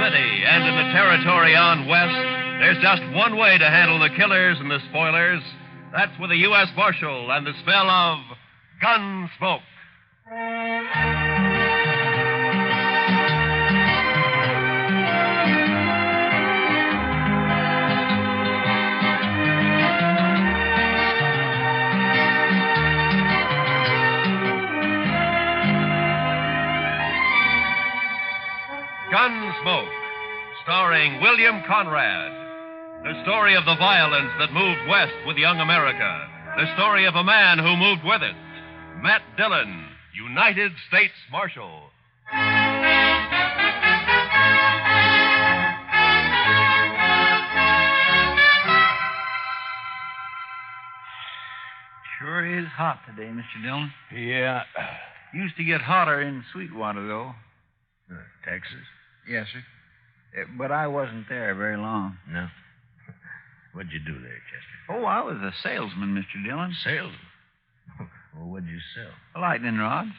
already, and in the territory on west, there's just one way to handle the killers and the spoilers. That's with a U.S. Marshal and the spell of Gunsmoke. Gunsmoke, starring William Conrad. The story of the violence that moved west with young America. The story of a man who moved with it. Matt Dillon, United States Marshal. Sure is hot today, Mr. Dillon. Yeah. Used to get hotter in Sweetwater, though. Texas? Yes, sir. But I wasn't there very long. No. What'd you do there, Chester? Oh, I was a salesman, Mr. Dillon. Salesman? Well, what'd you sell? Lightning rods.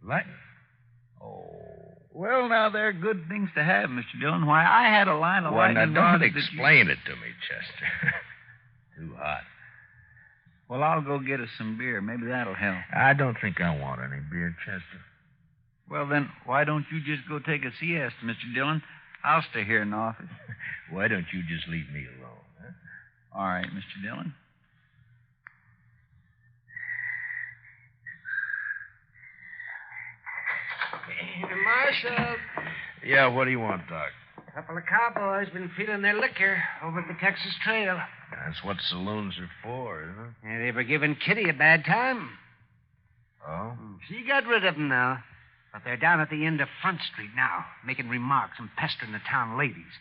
Lightning? Oh. Well, now, they're good things to have, Mr. Dillon. Why, I had a line of Well, now, lightning don't rods. explain it to me, Chester. Too hot. Well, I'll go get us some beer. Maybe that'll help. I don't think I want any beer, Chester. Well, then, why don't you just go take a siesta, Mr. Dillon? I'll stay here in the office. Why don't you just leave me alone, huh? All right, Mr. Dillon. Marshal. Yeah, what do you want, Doc? A couple of cowboys been feeling their liquor over at the Texas Trail. That's what saloons are for, isn't it? Yeah, they were giving Kitty a bad time. Oh? She got rid of them now. But they're down at the end of Front Street now, making remarks and pestering the town ladies.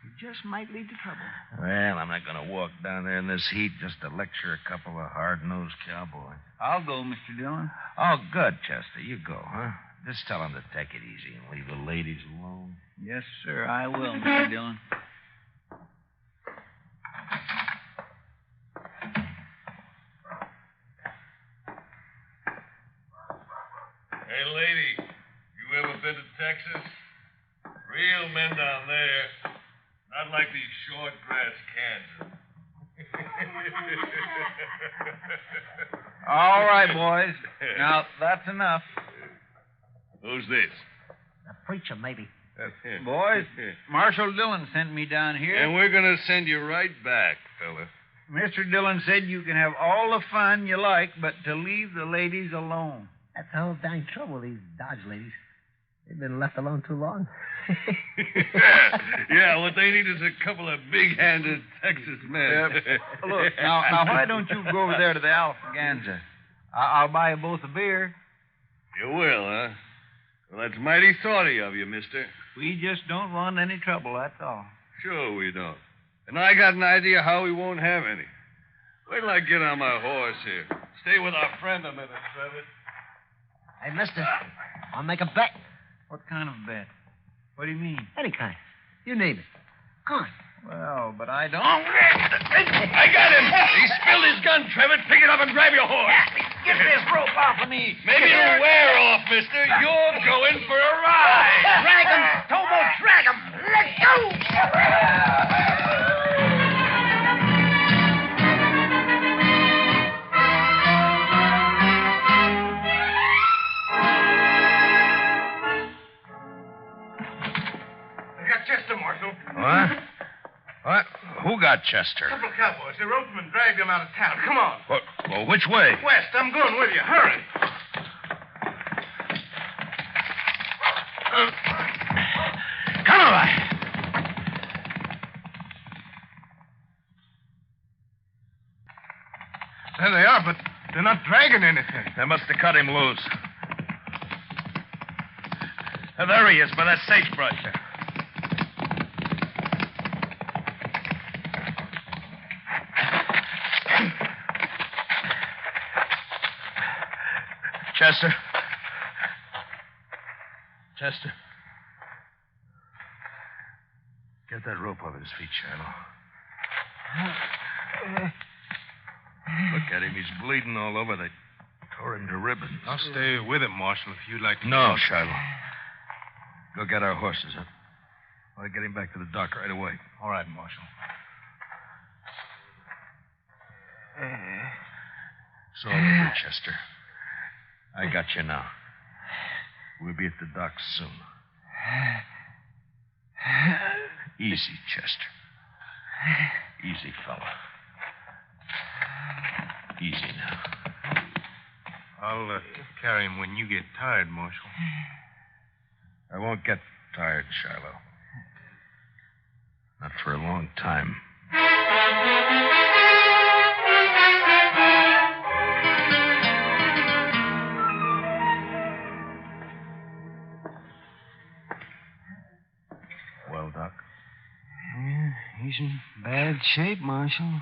It just might lead to trouble. Well, I'm not going to walk down there in this heat just to lecture a couple of hard-nosed cowboys. I'll go, Mr. Dillon. Oh, good, Chester. You go, huh? Just tell them to take it easy and leave the ladies alone. Yes, sir, I will, Mr. Dillon. Hey, lady, you ever been to Texas? Real men down there. Not like these short grass Kansas. All right, boys. Now, that's enough. Who's this? The preacher, maybe. Boys, Marshal Dillon sent me down here. And we're going to send you right back, fella. Mr. Dillon said you can have all the fun you like, but to leave the ladies alone. That's the whole dang trouble, these Dodge ladies. They've been left alone too long. Yeah, what they need is a couple of big-handed Texas men. Look, now, why don't you go over there to the Alfaganza? I'll buy you both a beer. You will, huh? Well, that's mighty thoughty of you, mister. We just don't want any trouble, that's all. Sure we don't. And I got an idea how we won't have any. Wait till I get on my horse here. Stay with our friend a minute, Trevor. Hey, mister, I'll make a bet. What kind of bet? What do you mean? Any kind. You name it. Come on. Well, but I don't. I got him. He spilled his gun, Trevor. Pick it up and grab your horse. Get this rope off of me. Maybe it'll wear off, mister. You're going for a ride. Drag him, Tobo, drag him. Let go. Chester, Marshal. What? What? Who got Chester? A couple of cowboys. The ropesman dragged him out of town. Come on. Well, which way? West, I'm going with you. Hurry. Conrad! There they are, but they're not dragging anything. They must have cut him loose. There he is, by that sagebrush. Chester. Chester. Get that rope off his feet, Shiloh. Look at him. He's bleeding all over. They tore him to ribbons. I'll stay with him, Marshal, if you'd like to. No, Shiloh. Go get our horses up. I'll get him back to the dock right away. All right, Marshal. It's all over, Chester. I got you now. We'll be at the dock soon. Easy, Chester. Easy, fella. Easy now. I'll carry him when you get tired, Marshal. I won't get tired, Shiloh. Not for a long time. Well, Doc? Yeah, he's in bad shape, Marshal.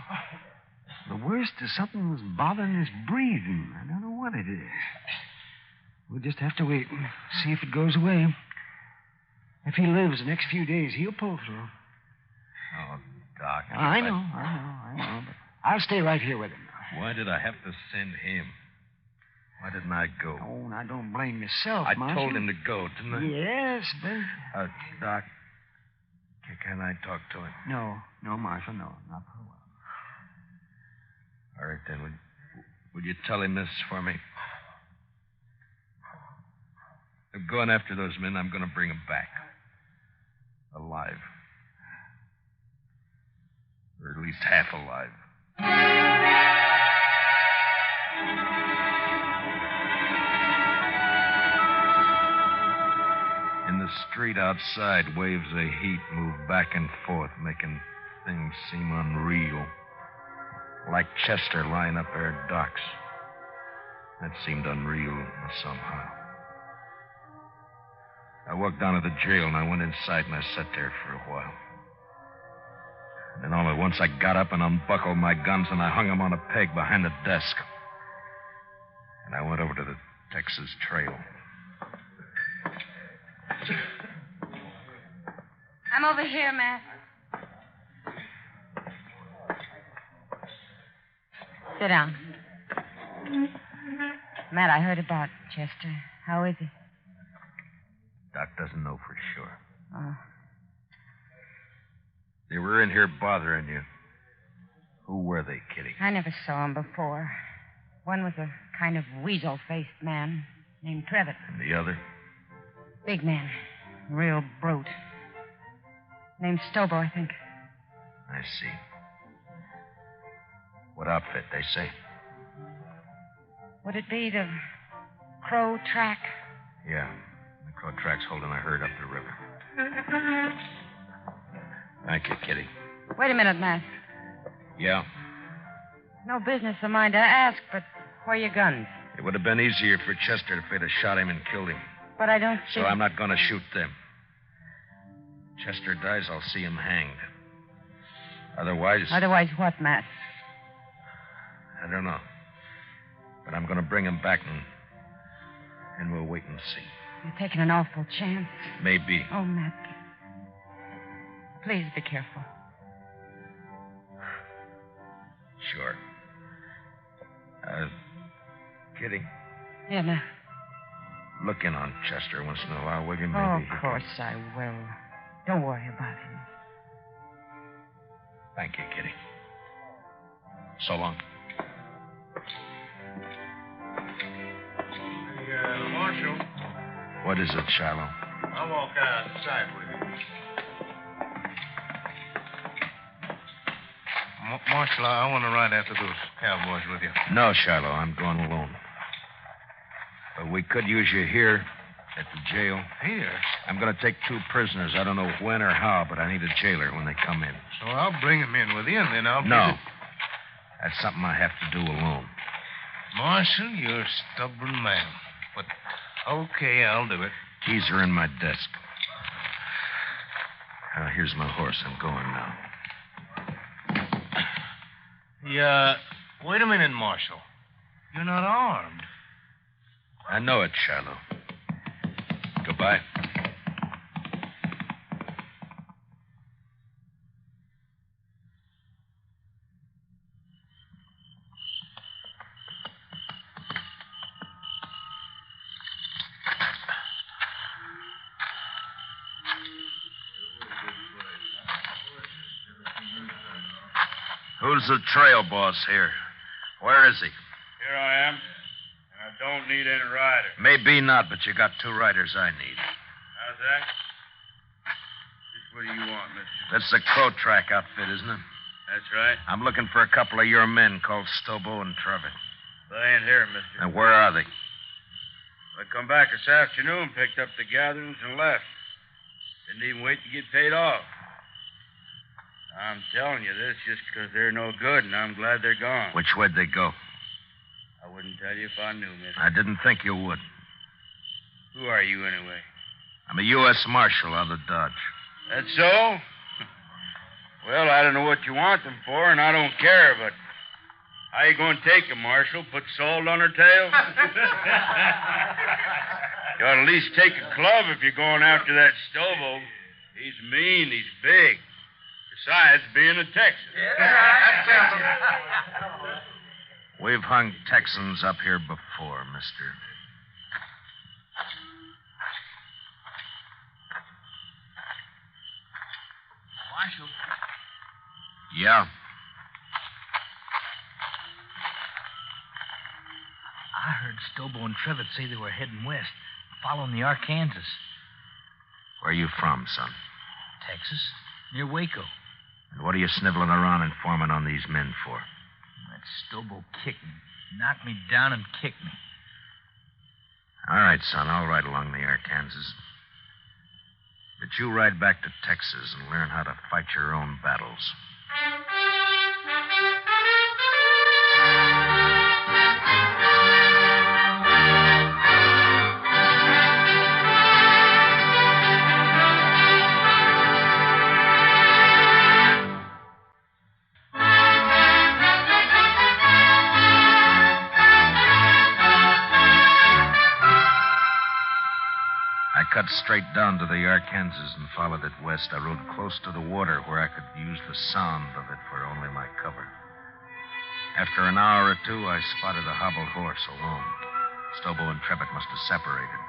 The worst is something that's bothering his breathing. I don't know what it is. We'll just have to wait and see if it goes away. If he lives the next few days, he'll pull through. Oh, Doc. I know. But I'll stay right here with him now. Why did I have to send him? Why didn't I go? Oh, now don't blame yourself, I Marshal. told him to go, didn't I? Yes, but... Doc, can I talk to him? No, Marshal, no. Not for a while. All right, then. Would you tell him this for me? I'm going after those men. I'm going to bring them back. Alive. Or at least half alive. In the street outside, waves of heat move back and forth, making things seem unreal. Like Chester lying up there at docks. That seemed unreal somehow. I walked down to the jail and I went inside and I sat there for a while. And then all at once I got up and unbuckled my guns and I hung them on a peg behind the desk. And I went over to the Texas Trail. I'm over here, Matt. Sit down. Matt, I heard about Chester. How is he? Doc doesn't know for sure. Oh. They were in here bothering you. Who were they, Kitty? I never saw him before. One was a kind of weasel-faced man named Trevitt. And the other? Big man. Real brute. Named Stobo, I think. I see. What outfit, they say? Would it be the Crow Track? Yeah. The Crow Track's holding a herd up the river. Thank you, Kitty. Wait a minute, Matt. Yeah? No business of mine to ask, but where are your guns? It would have been easier for Chester if they'd have shot him and killed him. But I don't see... So I'm not going to shoot them. Chester dies, I'll see him hanged. Otherwise... Otherwise what, Matt? I don't know. But I'm going to bring him back and we'll wait and see. You're taking an awful chance. Maybe. Oh, Matt. Please be careful. Sure. Kitty, Yeah, Matt. look in on Chester once in a while, will you? Maybe Oh, he of can- course I will. Don't worry about him. Thank you, Kitty. So long. Hey, Marshal, What is it, Shiloh? I'll walk outside with you. Marshal, I want to ride after those cowboys with you. No, Shiloh, I'm going alone. But we could use you here at the jail. Here? I'm going to take 2 prisoners. I don't know when or how, but I need a jailer when they come in. So I'll bring them in with you, and then I'll... No. That's something I have to do alone. Marshal, you're a stubborn man. But, okay, I'll do it. Keys are in my desk. Here's my horse. I'm going now. Wait a minute, Marshal. You're not armed. I know it, Shiloh. Goodbye. Who's the trail boss here? Where is he? Here I am. And I don't need any rider. Maybe not, but you got 2 riders I need. How's that? Just what do you want, mister? That's the Crow Track outfit, isn't it? That's right. I'm looking for a couple of your men called Stobo and Trevitt. They ain't here, mister. And where are they? They come back this afternoon, picked up the gatherings, and left. Didn't even wait to get paid off. I'm telling you this just because they're no good, and I'm glad they're gone. Which way'd they go? I wouldn't tell you if I knew, mister. I didn't think you would. Who are you, anyway? I'm a U.S. Marshal out of Dodge. That's so? Well, I don't know what you want them for, and I don't care, but how you going to take them, Marshal? Put salt on her tail? You ought to at least take a club if you're going after that Stobo. He's mean, he's big. Besides being a Texan. We've hung Texans up here before, mister. Marshal. Yeah. I heard Stobo and Trevitt say they were heading west, following the Arkansas. Where are you from, son? Texas, near Waco. And what are you sniveling around informing on these men for? That Stobo kicked me, knocked me down and kicked me. All right, son, I'll ride along the Arkansas. But you ride back to Texas and learn how to fight your own battles. I cut straight down to the Arkansas and followed it west. I rode close to the water where I could use the sound of it for only my cover. After an hour or 2, I spotted a hobbled horse alone. Stobo and Trevitt must have separated.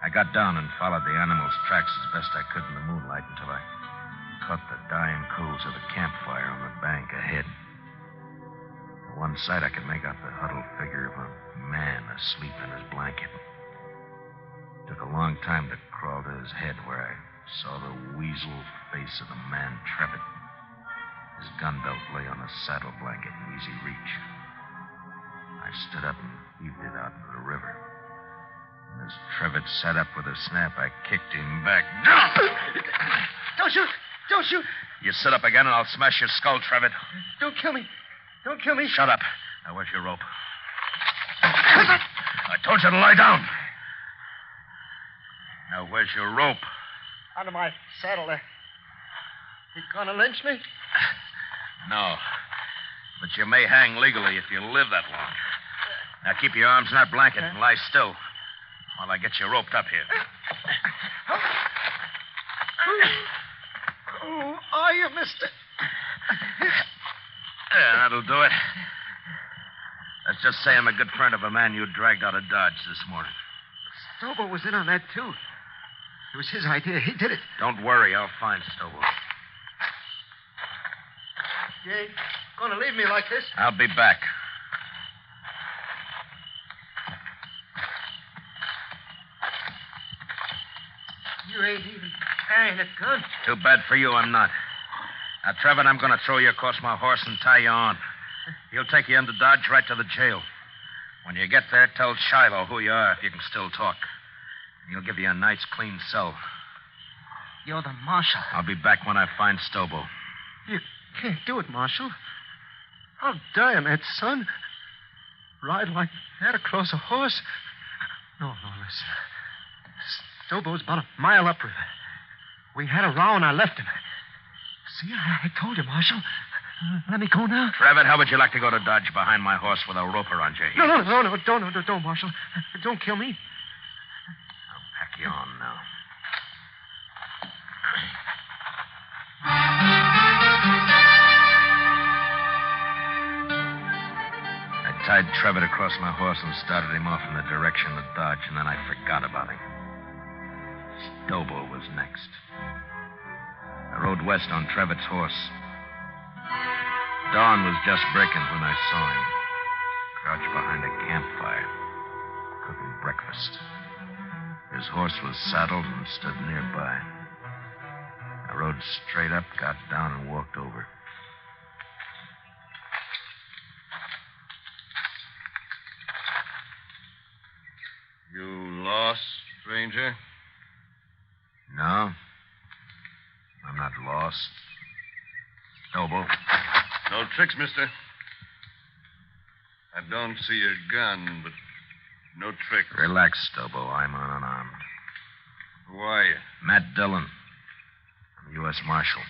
I got down and followed the animal's tracks as best I could in the moonlight until I caught the dying coals of a campfire on the bank ahead. To one side, I could make out the huddled figure of a man asleep in his blanket. It took a long time to crawl to his head where I saw the weasel face of the man Trevitt. His gun belt lay on a saddle blanket in easy reach. I stood up and heaved it out into the river. And as Trevitt sat up with a snap, I kicked him back. Don't shoot! Don't shoot! You sit up again and I'll smash your skull, Trevitt. Don't kill me. Don't kill me. Shut up. Now, where's your rope? I told you to lie down. Now, where's your rope? Under my saddle there. You gonna lynch me? No. But you may hang legally if you live that long. Now, keep your arms in that blanket and lie still while I get you roped up here. Who are you, mister? Yeah, that'll do it. Let's just say I'm a good friend of a man you dragged out of Dodge this morning. Stobo was in on that, too. It was his idea. He did it. Don't worry. I'll find Stobo. You ain't gonna leave me like this? I'll be back. You ain't even carrying a gun. Too bad for you, I'm not. Now, Trevor, I'm going to throw you across my horse and tie you on. He'll take you into Dodge right to the jail. When you get there, tell Shiloh who you are if you can still talk. He'll give you a night's clean cell. You're the marshal. I'll be back when I find Stobo. You can't do it, Marshal. I'll die on that, son. Ride like that across a horse. No, listen. Stobo's about a mile upriver. We had a row and I left him. See, I told you, Marshal. Let me go now. Trevor, how would you like to go to Dodge behind my horse with a rope around your heels? No, don't, Marshal. Don't kill me. I'll pack you on now. I tied Trevor across my horse and started him off in the direction of Dodge, and then I forgot about him. Stobo was next. I rode west on Trevitt's horse. Dawn was just breaking when I saw him, crouched behind a campfire, cooking breakfast. His horse was saddled and stood nearby. I rode straight up, got down, and walked over. You lost, stranger? No. I'm not lost. Stobo. No tricks, mister. I don't see your gun, but no tricks. Relax, Stobo. I'm unarmed. Who are you? Matt Dillon. I'm U.S. Marshal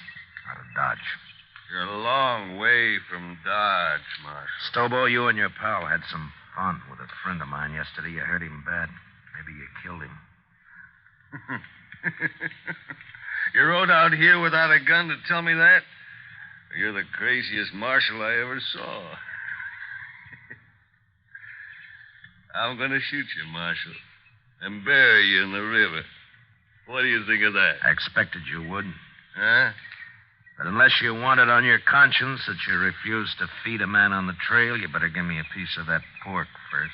out of Dodge. You're a long way from Dodge, Marshal. Stobo, you and your pal had some fun with a friend of mine yesterday. You hurt him bad. Maybe you killed him. You rode out here without a gun to tell me that? You're the craziest marshal I ever saw. I'm going to shoot you, Marshal, and bury you in the river. What do you think of that? I expected you would. Huh? But unless you want it on your conscience that you refused to feed a man on the trail, you better give me a piece of that pork first.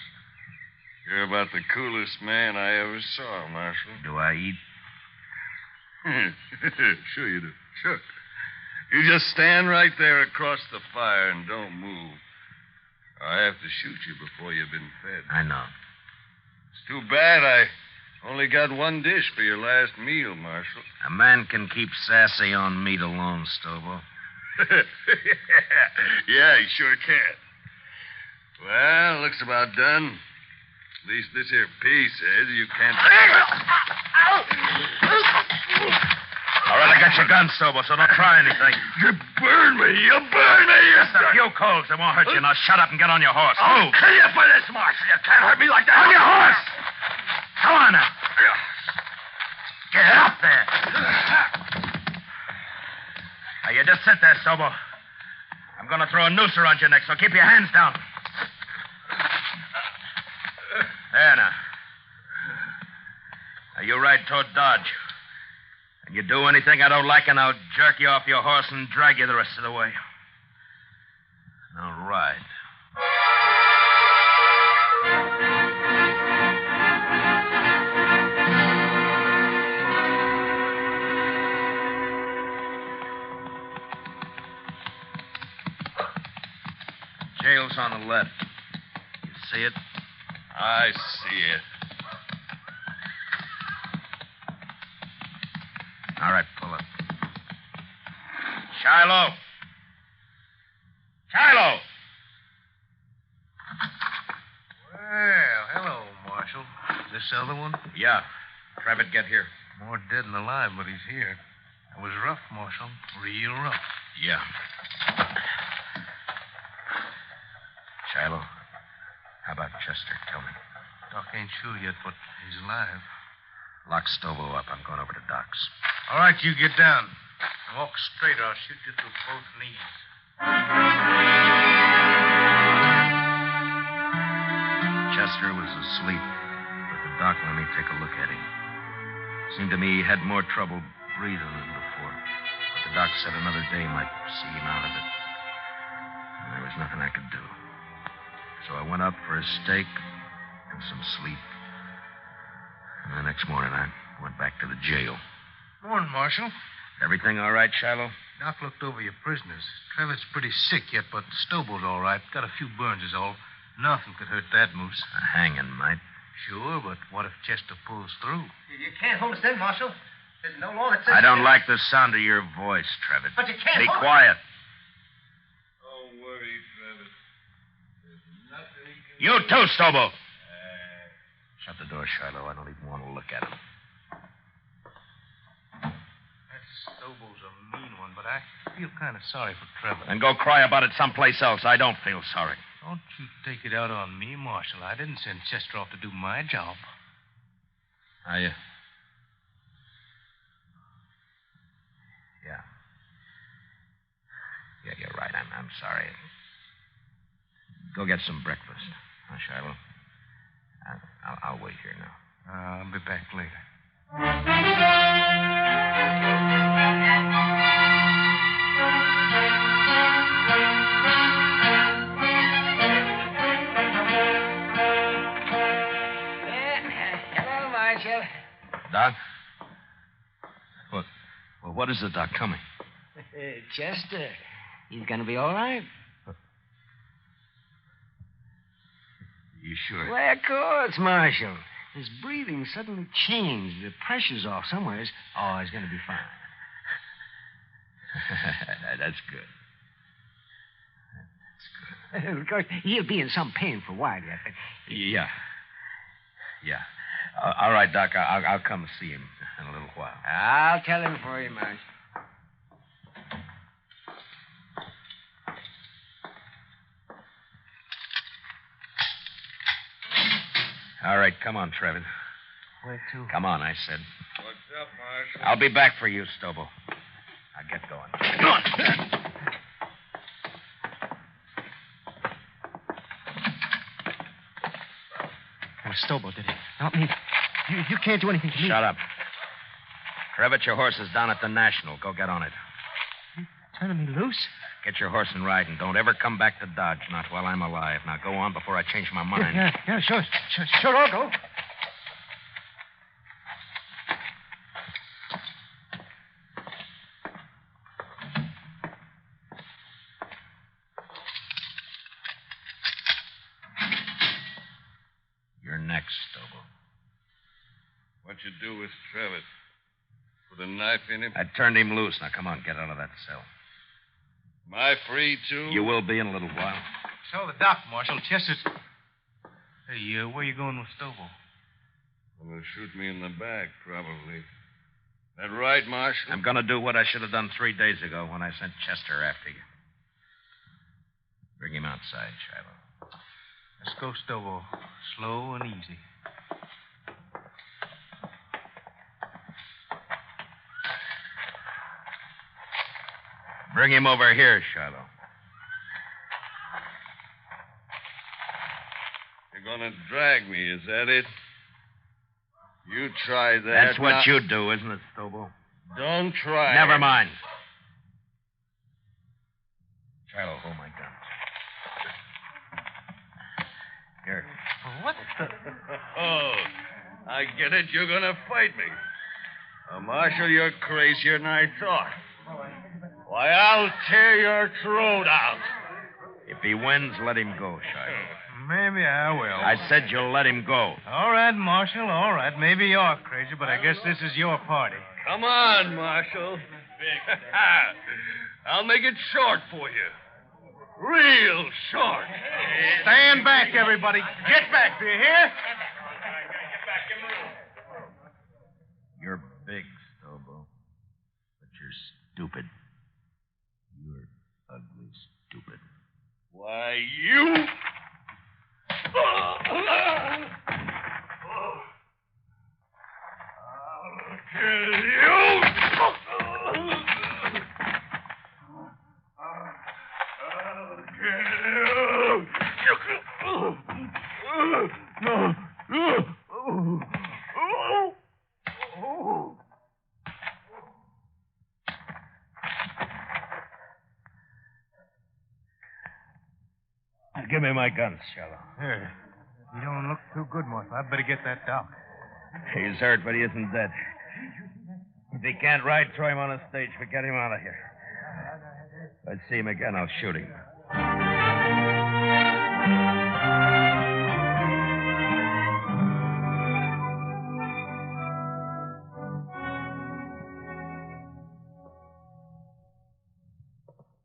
You're about the coolest man I ever saw, Marshal. Do I eat? Sure you do. Sure. You just stand right there across the fire and don't move. I have to shoot you before you've been fed. I know. It's too bad I only got one dish for your last meal, Marshal. A man can keep sassy on meat alone, Stobo. Yeah, he sure can. Well, looks about done. At least this here piece says you can't... All right, I got your gun, Stobo, so don't try anything. You burn me! You burn me! Just a few colds. It won't hurt you. Now shut up and get on your horse. I'll kill you for this, Marshal. You can't hurt me like that. On your horse! Come on now. Get up there. Now, you just sit there, Stobo. I'm going to throw a noose around your neck, so keep your hands down. There now. Now, you ride toward Dodge. And you do anything I don't like, and I'll jerk you off your horse and drag you the rest of the way. Now, ride. Jail's on the left. You see it? I see it. All right, pull up. Shiloh! Shiloh! Well, hello, Marshal. This other one? Yeah. Trevitt, get here. More dead than alive, but he's here. It was rough, Marshal. Real rough. Yeah. Shiloh, how about Chester? Tell me. Doc ain't sure yet, but he's alive. Lock Stobo up. I'm going over to Doc's. All right, you get down. Walk straight, or I'll shoot you through both knees. Chester was asleep, but the doc let me take a look at him. Seemed to me he had more trouble breathing than before. But the doc said another day might see him out of it. And there was nothing I could do. So I went up for a steak and some sleep. And the next morning I went back to the jail. Morning, Marshal. Everything all right, Shiloh? Doc looked over your prisoners. Trevor's pretty sick yet, but Stobo's all right. Got a few burns is all. Nothing could hurt that moose. A hanging might. Sure, but what if Chester pulls through? You can't hold us in, Marshal. There's no law that says... I don't like the sound of your voice, Trevitt. But you can't Be hold... quiet. Don't worry, Travis. There's nothing he can... You too, Stobo. Shut the door, Shiloh. I don't even want to look at him. That Stobo's a mean one, but I feel kind of sorry for Trevor. Then go cry about it someplace else. I don't feel sorry. Don't you take it out on me, Marshal. I didn't send Chester off to do my job. Yeah. Yeah, you're right. I'm sorry. Go get some breakfast. Huh, Shiloh? I'll wait here now. I'll be back later. Doc? What is it, Doc? Coming. Chester, he's going to be all right. You sure? Well, of course, Marshal. His breathing suddenly changed. The pressure's off somewhere. Oh, he's going to be fine. That's good. Of course, he'll be in some pain for a while yet, but... Yeah. All right, Doc. I'll come see him in a little while. I'll tell him for you, Marshal. All right, come on, Trevor. Where to? Come on, I said. What's up, Marshal? I'll be back for you, Stobo. Now get going. Come on. Oh, Stobo did it. Not me. You can't do anything to me. Shut up. Trevitt, your horse is down at the National. Go get on it. Turning me loose? Get your horse and ride, and don't ever come back to Dodge, not while I'm alive. Now go on before I change my mind. Yeah, sure, I'll go. You're next, Stobo. What'd you do with Trevitt? Put a knife in him? I turned him loose. Now come on, get out of that cell. Am I free, too? You will be in a little while. Tell the doc, Marshal. Chester's... Hey, where you going with Stobo? Well, they'll shoot me in the back, probably. That right, Marshal? I'm going to do what I should have done 3 days ago when I sent Chester after you. Bring him outside, Shiloh. Let's go, Stobo. Slow and easy. Bring him over here, Shiloh. You're gonna drag me, is that it? You try that. That's what now. you do, isn't it, Stobo? Don't try. Never mind. Shiloh, hold my gun. Here. What the... Oh, I get it. You're gonna fight me. Marshal, you're crazier than I thought. Why, I'll tear your throat out. If he wins, let him go, Shiloh. Maybe I will. I said you'll let him go. All right, Marshal, all right. Maybe you're crazy, but I guess this is your party. Come on, Marshal. I'll make it short for you. Real short. Stand back, everybody. Get back, do you hear? You're big, Stobo. But you're stupid. You're ugly stupid. Why, you... I'll kill you. Give me my guns, Shiloh. Here. You don't look too good, Marshal. I'd better get that doc. He's hurt, but he isn't dead. If he can't ride, throw him on a stage, but get him out of here. If I see him again, I'll shoot him.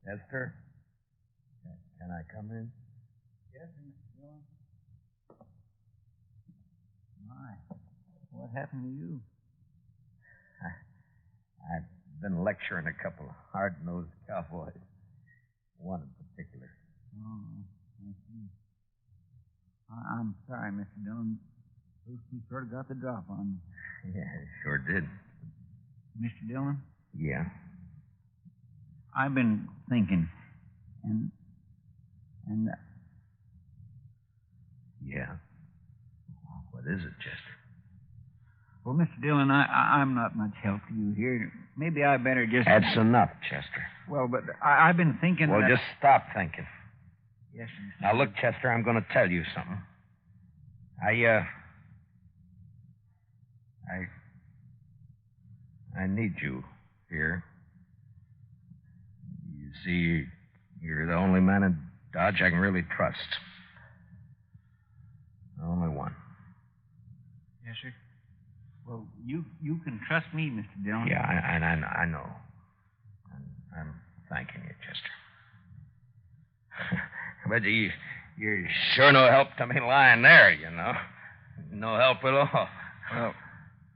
Esther? Can I come in? Yes, Mr. Dillon. My, what happened to you? I've been lecturing a couple of hard-nosed cowboys. One in particular. Oh, I see. I'm sorry, Mr. Dillon. Those two sort of got the drop on me. Yeah, sure did. Mr. Dillon, Yeah? I've been thinking, and Yeah? What is it, Chester? well, Mr. Dillon, I'm not much help to you here. Maybe I better just... That's enough, Chester. Well, but I've been thinking Well, that... just stop thinking. Yes, Mr. Now, look, Chester, I'm going to tell you something. I need you here. You see, you're the only man in Dodge I can really trust. The only one. Yes, sir. Well, you can trust me, Mr. Dillon. Yeah, I know. I'm thanking you, Chester. But you're sure no help to me lying there, you know. No help at all. Well,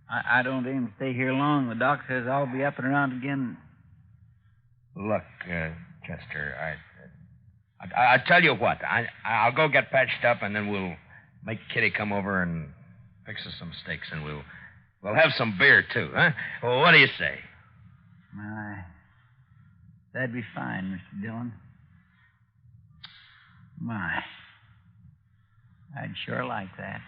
I don't aim to stay here long. The doc says I'll be up and around again. Look, Chester, I tell you what. I'll go get patched up, and then we'll make Kitty come over and fix us some steaks, and we'll have some beer too, huh? Well, what do you say? My, that'd be fine, Mr. Dillon. My, I'd sure like that.